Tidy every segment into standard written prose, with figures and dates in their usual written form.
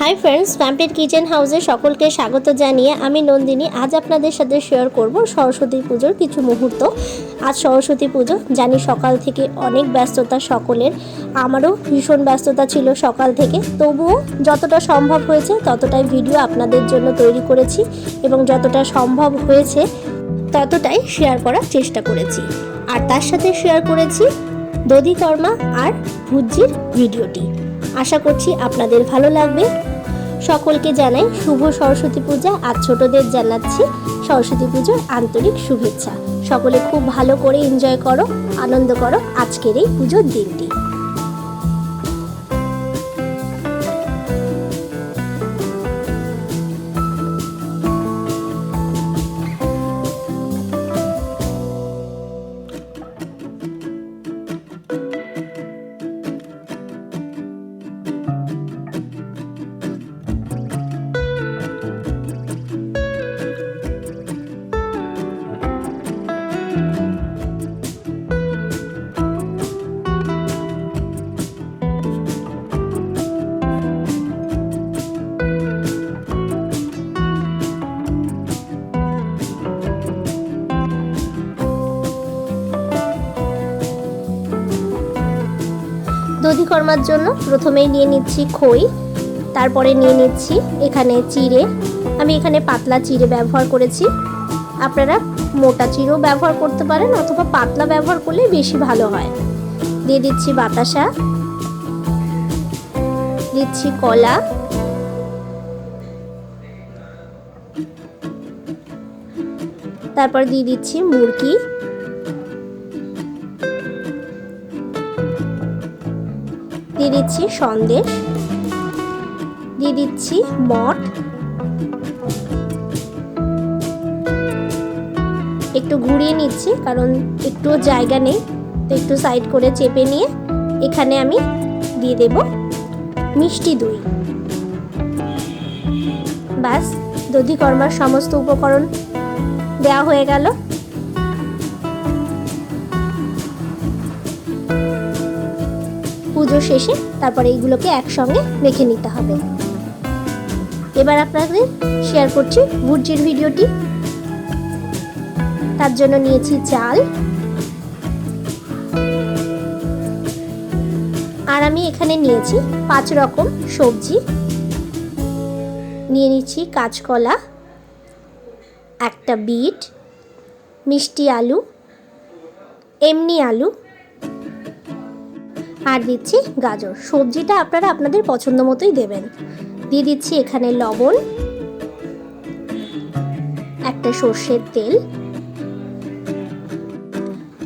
Hi friends, pamphlet kitchen হাউসে সকলকে স্বাগত জানিয়ে আমি নন্দিনী আজ আপনাদের সাথে শেয়ার করব সরস্বতী পুজোর কিছু মুহূর্ত। আজ সরস্বতী পুজো, জানি সকাল থেকে অনেক ব্যস্ততা সকলের, আমারও ভীষণ ব্যস্ততা ছিল সকাল থেকে, তবুও যতটা সম্ভব হয়েছে ততটাই ভিডিও আপনাদের জন্য তৈরি করেছি এবং যতটা সম্ভব হয়েছে ততটাই শেয়ার করার চেষ্টা করেছি। আর তার সাথে শেয়ার করেছি দধিকর্মা আর ভুজির ভিডিওটি। আশা করছি আপনাদের ভালো লাগবে। সকলকে জানাই শুভ সরস্বতী পূজা। আজ ছোটদের জানাচ্ছি সরস্বতী পুজোর আন্তরিক শুভেচ্ছা। সকলে খুব ভালো করে এনজয় করো, আনন্দ করো আজকের এই পুজোর দিনটি। দধিকর্মার জন্য প্রথমেই নিয়ে নিচ্ছি খই, তারপরে নিয়ে নিচ্ছি এখানে চিড়ে। আমি এখানে পাতলা চিড়ে ব্যবহার করেছি, আপনারা মোটা চিড়েও ব্যবহার করতে পারেন অথবা পাতলা ব্যবহার করলে বেশি ভালো হয়। দিয়ে দিচ্ছি বাতাসা, দিচ্ছি কলা, তারপর দিয়ে দিচ্ছি মুরকি, দিয়ে দিচ্ছি সন্দেশ, দিয়ে দিচ্ছি মট, একটু ঘুরিয়ে নিচ্ছি কারণ একটু জায়গা নেই, তো একটু সাইড করে চেপে নিয়ে এখানে আমি দিয়ে দেব মিষ্টি দই। ব্যাস, দধিকর্মার সমস্ত উপকরণ দেওয়া হয়ে গেল। পুজো শেষে তারপরে এইগুলোকে একসঙ্গে মেখে নিতে হবে। এবার আপনাদের শেয়ার করছি ভুজির ভিডিওটি। তার জন্য নিয়েছি চাল, আর আমি এখানে নিয়েছি 5 রকম সবজি। নিয়ে নিচ্ছি কাঁচকলা, একটা বিট, মিষ্টি আলু, এমনি আলু, আর দিচ্ছি গাজর। সবজিটা আপনারা আপনাদের পছন্দ মতোই দেবেন। দিয়ে দিচ্ছি এখানে লবণ, একটা সর্ষের তেল।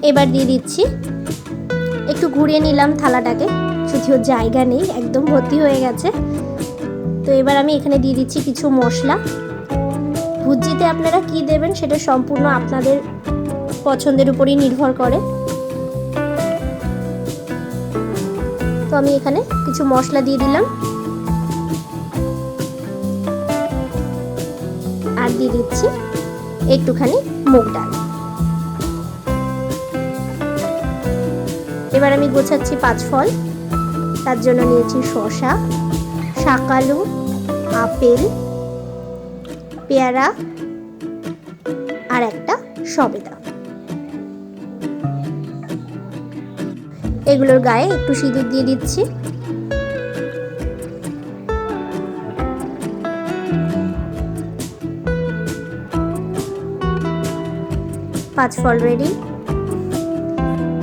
এবার দিয়ে দিচ্ছি, একটু ঘুরিয়ে নিলাম থালাটাকে, যদিও জায়গা নেই, একদম ভর্তি হয়ে গেছে। তো এবার আমি এখানে দিয়ে দিচ্ছি কিছু মশলা। ভুজিতে আপনারা কি দেবেন সেটা সম্পূর্ণ আপনাদের পছন্দের উপরই নির্ভর করে। তো আমি এখানে কিছু মশলা দিয়ে দিলাম, আর দিয়ে দিচ্ছি একটুখানি মুগ ডাল। এবার আমি গোছাচ্ছি 5 ফল। তার জন্য নিয়েছি শসা, শাকালু, আপেল, পেয়ারা, আর একটা সবেদা। এগুলোর গায়ে একটু সিঁদুর দিয়ে দিচ্ছি। পাঁচ ফল রেডি।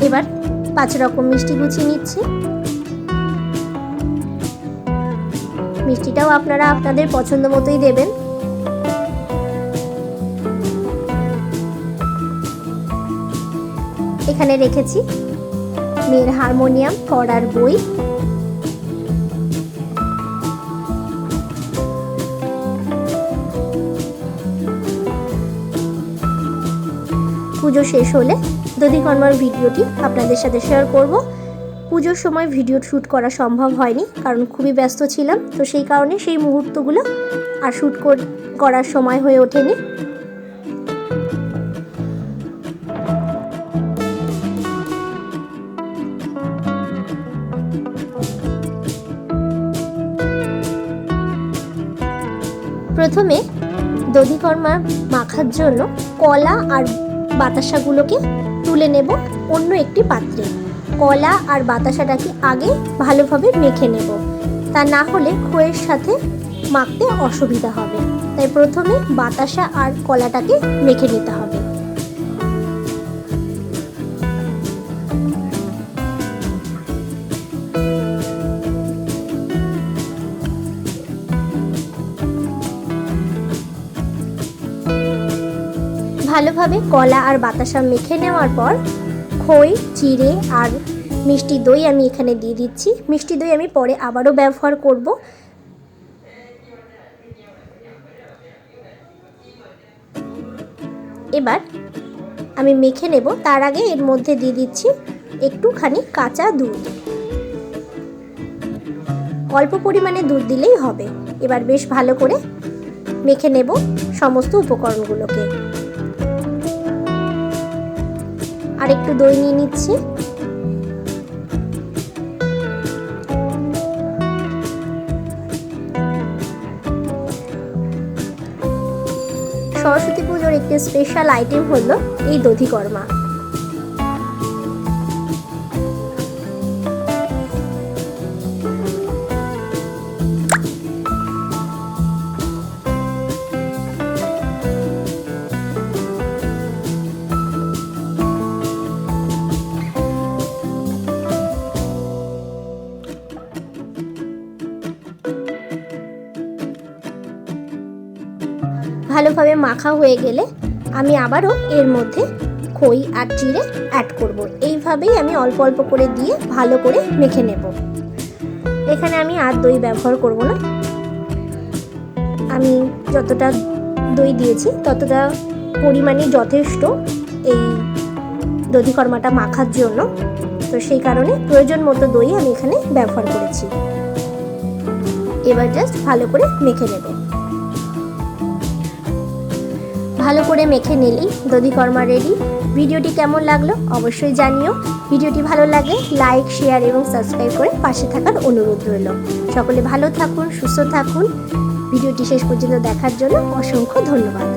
এবার 5 রকম মিষ্টি গুছিয়ে নিচ্ছি। মিষ্টিটাও আপনারা আপনাদের পছন্দ মতোই দেবেন। এখানে রেখেছি মেয়ের হারমোনিয়াম, পড়ার বই, পুজো শেষ হলে দধিকর্মার ভিডিওটি আপনাদের সাথে শেয়ার করব। পুজোর সময় ভিডিও শ্যুট করা সম্ভব হয়নি কারণ খুবই ব্যস্ত ছিলাম, তো সেই কারণে সেই মুহূর্তগুলো আর শ্যুট করার সময় হয়ে ওঠেনি। প্রথমে দধিকর্মা মাখার জন্য কলা আর বাতাসাগুলোকে তুলে নেব অন্য একটি পাত্রে। কলা আর বাতাসাটাকে আগে ভালোভাবে মেখে নেব, তা না হলে খইয়ের সাথে মাখতে অসুবিধা হবে। তাই প্রথমে বাতাসা আর কলাটাকে মেখে নিতে হবে। ভালোভাবে কলা আর বাতাসা মেখে নেওয়ার পর খই, চিড়ে আর মিষ্টি দই আমি এখানে দিয়ে দিচ্ছি। মিষ্টি দই আমি পরে আবারও ব্যবহার করব। এবার আমি মেখে নেব, তার আগে এর মধ্যে দিয়ে দিচ্ছি একটুখানি কাঁচা দুধ। অল্প পরিমাণে দুধ দিলেই হবে। এবার বেশ ভালো করে মেখে নেব সমস্ত উপকরণগুলোকে। আর একটু দই নিয়ে নিচ্ছি। সরস্বতী পুজোর একটি স্পেশাল আইটেম হলো এই দধিকর্মা। ভালোভাবে মাখা হয়ে গেলে আমি আবারও এর মধ্যে খই আর চিড়ে অ্যাড করব। এইভাবেই আমি অল্প অল্প করে দিয়ে ভালো করে মেখে নেব। এখানে আমি আর দই ব্যবহার করব না। আমি যতটা দই দিয়েছি ততটা পরিমাণই যথেষ্ট এই দধিকর্মাটা মাখার জন্য। তো সেই কারণে প্রয়োজন মতো দই আমি এখানে ব্যবহার করেছি। এবার জাস্ট ভালো করে মেখে নেব। ভালো করে মেখে নিলেই দধিকর্মা রেডি। ভিডিওটি কেমন লাগলো অবশ্যই জানিও। ভিডিওটি ভালো লাগলে লাইক, শেয়ার এবং সাবস্ক্রাইব করে পাশে থাকার অনুরোধ রইল। সকলে ভালো থাকুন, সুস্থ থাকুন। ভিডিওটি শেষ পর্যন্ত দেখার জন্য অসংখ্য ধন্যবাদ।